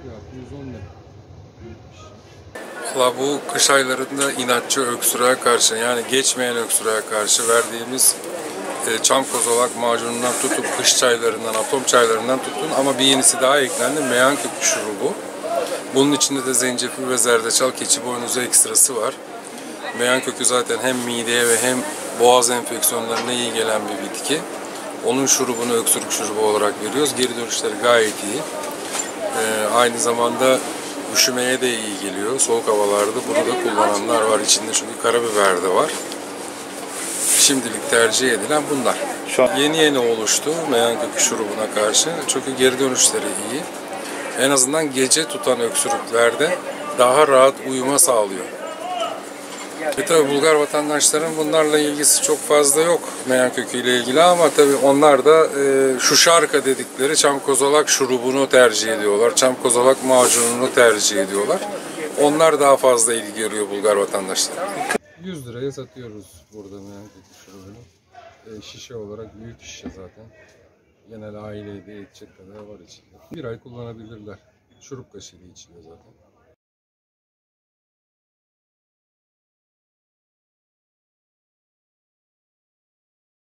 Fiyatı 110 lira. Valla bu kış aylarında inatçı öksürüğe karşı, yani geçmeyen öksürüğe karşı verdiğimiz çam kozalak macunundan tutun, kış çaylarından, atom çaylarından tutun, ama bir yenisi daha eklendi. Meyan kökü şurubu. Bunun içinde de zencefil ve zerdeçal, keçi boynuzu ekstrası var. Meyan kökü zaten hem mideye ve hem boğaz enfeksiyonlarına iyi gelen bir bitki. Onun şurubunu öksürük şurubu olarak veriyoruz. Geri dönüşleri gayet iyi. Aynı zamanda üşümeye de iyi geliyor. Soğuk havalarda bunu da kullananlar var. İçinde çünkü karabiber de var. Şimdilik tercih edilen bunlar. Şu an Yeni oluştu meyan kökü şurubuna karşı. Çünkü geri dönüşleri iyi. En azından gece tutan öksürüklerde daha rahat uyuma sağlıyor. Tabi Bulgar vatandaşların bunlarla ilgisi çok fazla yok meyan köküyle ilgili, ama tabi onlar da şu şarka dedikleri çam kozalak şurubunu tercih ediyorlar. Çam kozalak macununu tercih ediyorlar. Onlar daha fazla ilgi görüyor Bulgar vatandaşlar. 100 liraya satıyoruz burada meyan kökü şurubunu. Şişe olarak büyük şişe zaten. Genel aileye de yetecek kadar var içinde. Bir ay kullanabilirler. Şurup kaşığıyla içiliyor zaten.